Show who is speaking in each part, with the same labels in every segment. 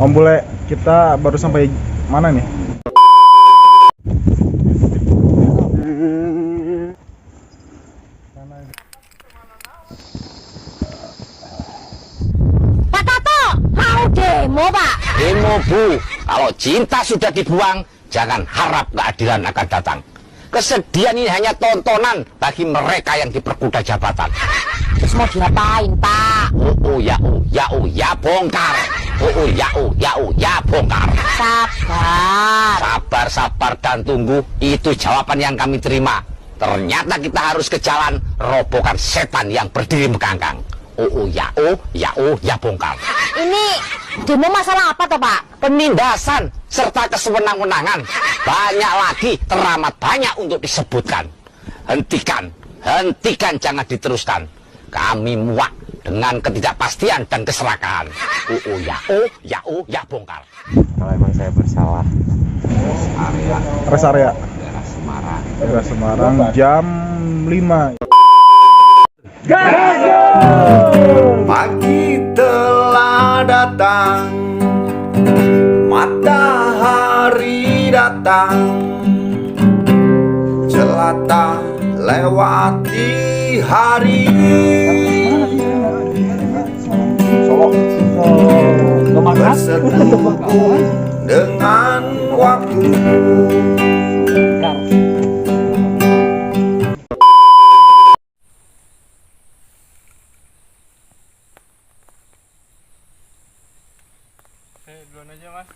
Speaker 1: Om Bule, kita baru sampai mana nih?
Speaker 2: Pak Tato, mau demo Pak?
Speaker 3: Demo Bu, kalau cinta sudah dibuang, jangan harap keadilan akan datang. Kesedihan ini hanya tontonan bagi mereka yang diperkuda jabatan.
Speaker 2: Terus mau diapain Pak?
Speaker 3: Ya bongkar. Ya bongkar. Sabar dan tunggu, itu jawaban yang kami terima. Ternyata kita harus ke jalan robohkan setan yang berdiri meganggang. Ya bongkar.
Speaker 2: Ini demo masalah apa toh Pak?
Speaker 3: Penindasan serta kesewenang-wenangan. Banyak lagi, teramat banyak untuk disebutkan. Hentikan, jangan diteruskan. Kami muak dengan ketidakpastian dan keserakahan. Ya bongkar.
Speaker 4: Kalau emang saya bersalah,
Speaker 1: Rest area
Speaker 4: daerah Semarang.
Speaker 1: daerah Semarang jam 5.
Speaker 5: Pagi telah datang, matahari datang, jelata lewati hari, berseteru dengan waktu.
Speaker 6: Duluan aja Mas.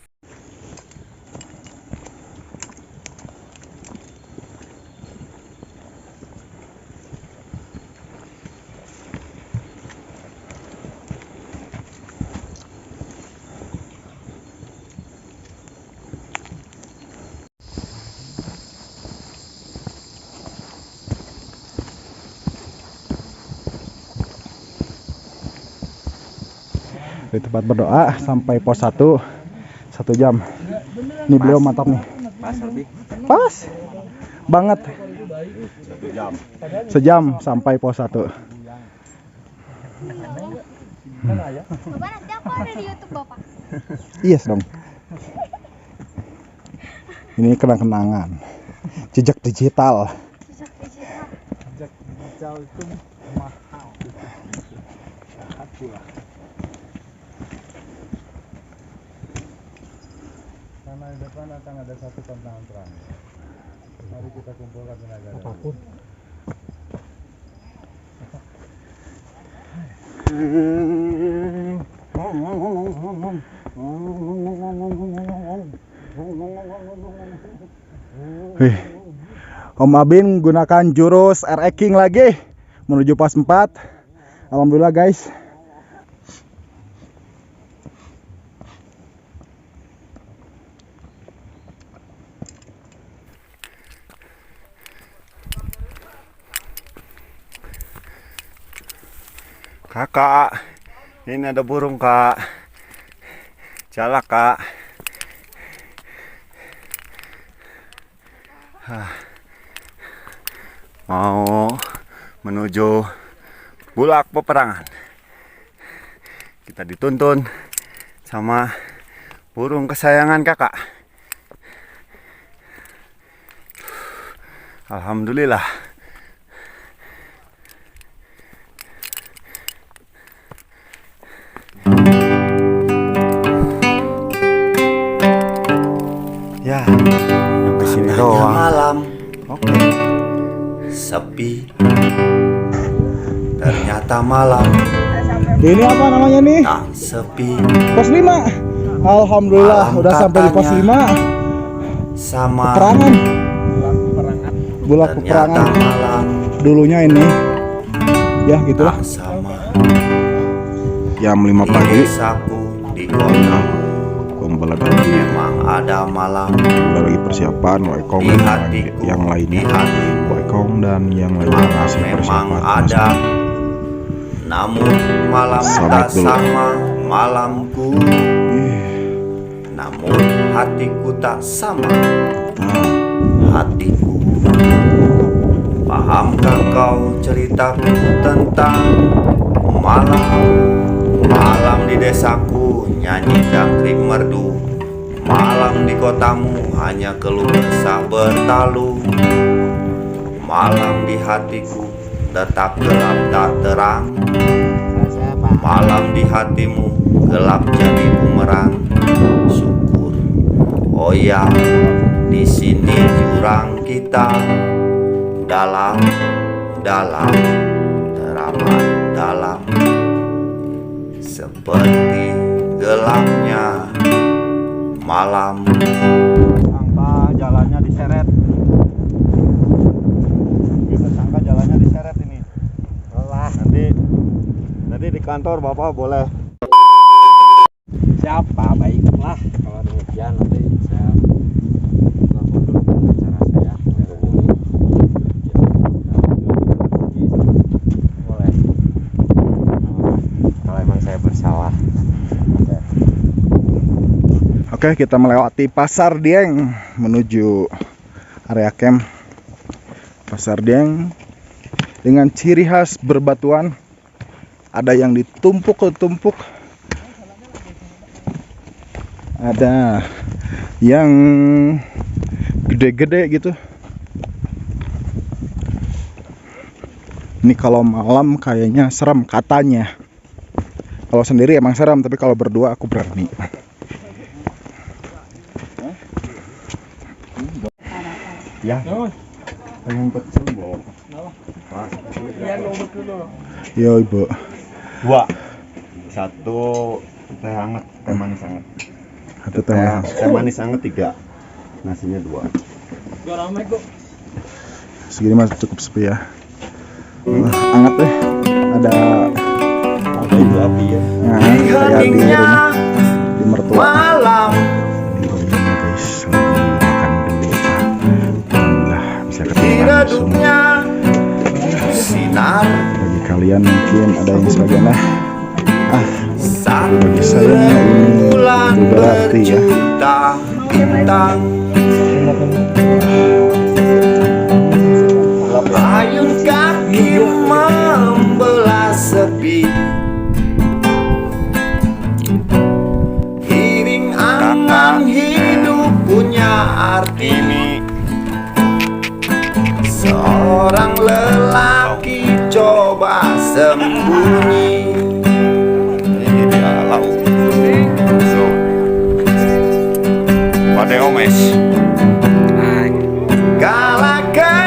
Speaker 1: Di tempat berdoa sampai pos 1 jam. Ini beliau mantap nih.
Speaker 4: Pas lebih.
Speaker 1: Pas banget. Sejam sampai pos 1.
Speaker 7: Bapak nanti aku ada di YouTube Bapak.
Speaker 1: Iya dong. Ini kenang-kenangan. Jejak digital.
Speaker 7: Jejak digital.
Speaker 1: Itu mahal. Karena di depan akan ada satu tantangan terakhir. Mari kita kumpulkan tenaga apapun. Wih, Om Abin menggunakan jurus RE King lagi menuju pos 4. Alhamdulillah guys.
Speaker 5: Kakak, ini ada burung kak. Jalak kak. Mau menuju bulak peperangan. Kita dituntun sama burung kesayangan kakak. Alhamdulillah. Ya, sampai sini doang. Malam, oke. Sepi. Ternyata malam.
Speaker 1: Ini apa namanya nih?
Speaker 5: Tak sepi.
Speaker 1: Pos 5. Alhamdulillah
Speaker 5: Malam
Speaker 1: udah sampai di pos 5.
Speaker 5: Sama
Speaker 1: Peperangan. Bulak
Speaker 5: ternyata
Speaker 1: peperangan.
Speaker 5: malam.
Speaker 1: Dulunya ini. Ya gitulah.
Speaker 5: Tak sama.
Speaker 1: Jam 5 pagi.
Speaker 5: Saku di kota.
Speaker 1: Kumpul lagi.
Speaker 5: Memang ada malam.
Speaker 1: Udah lagi persiapan Waikong
Speaker 5: Di
Speaker 1: dan
Speaker 5: hatiku,
Speaker 1: yang lainnya.
Speaker 5: di hatiku.
Speaker 1: Waikong dan yang lainnya
Speaker 5: Malam
Speaker 1: masih
Speaker 5: memang
Speaker 1: persiapan.
Speaker 5: ada. Namun malam
Speaker 1: Salat
Speaker 5: tak
Speaker 1: dulu.
Speaker 5: sama malamku. Namun hatiku tak sama hatiku. Pahamkah kau ceritaku tentang malam di di desaku nyanyi jangkrik merdu, malam di kotamu hanya keluh kesah bertalu. Malam di hatiku tetap gelap tak terang, malam di hatimu gelap jadi bumerang. Syukur, oh ya, di sini jurang kita dalam, teramat dalam, seperti gelapnya malam.
Speaker 1: Sangka jalannya diseret. Kita sangka jalannya diseret ini. Lelah. Nanti di kantor Bapak boleh.
Speaker 4: Siapa? Baiklah. Kalau demikian nanti saya telepon dulu pengacara saya. Boleh. Kalau emang saya bersalah.
Speaker 1: Oke, kita melewati Pasar Dieng menuju area camp. Pasar Dieng dengan ciri khas berbatuan. Ada yang ditumpuk-tumpuk, ada yang gede-gede gitu. Ini kalau malam kayaknya serem katanya. Kalau sendiri emang serem, tapi kalau berdua aku berani. Ya, yang kecil bawa. Yo ibu.
Speaker 6: 2. 1 teh hangat, teh manis hangat.
Speaker 1: Satu teh manis.
Speaker 6: Teh manis hangat 3. Nasinya 2.
Speaker 1: Segini masih cukup sepi ya. Hangat deh. Ada
Speaker 6: Ibu api ya.
Speaker 1: nah, kayak di rumah di mertua.
Speaker 5: Malam
Speaker 1: Di rumahnya guys. Lagi makan dulu. Alhamdulillah bisa ketemu langsung.
Speaker 5: redupnya sinar
Speaker 1: Bagi kalian mungkin ada yang sebagian
Speaker 5: saat
Speaker 1: bagi saya ini
Speaker 5: bulan
Speaker 1: itu berarti ya.
Speaker 5: berjuta bintang. Ayun kaki membelah sepi, iring angan hidup punya arti. Seorang lelaki coba sembunyi.
Speaker 6: Ini di alau. So. Pada omes.
Speaker 5: Kala ke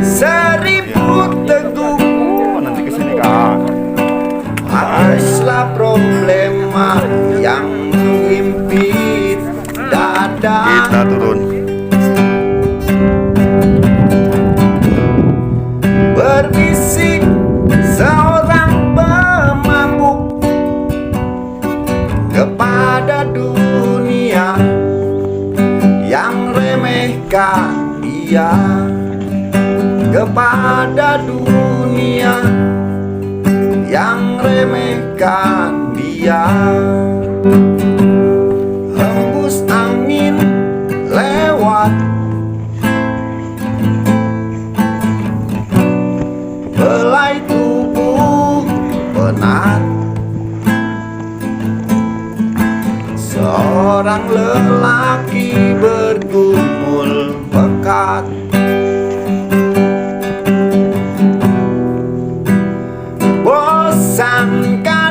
Speaker 5: seribu teguh,
Speaker 6: Nanti kesini Kak.
Speaker 5: haruslah problema yang menghimpit dada.
Speaker 6: Kita turun.
Speaker 5: Berbisik seorang pemabuk kepada dunia yang remehkan dia, kepada dunia yang remehkan dia. Hembus angin lewat, belai tubuh penat. Seorang lelaki bergumul pekat, bosan kan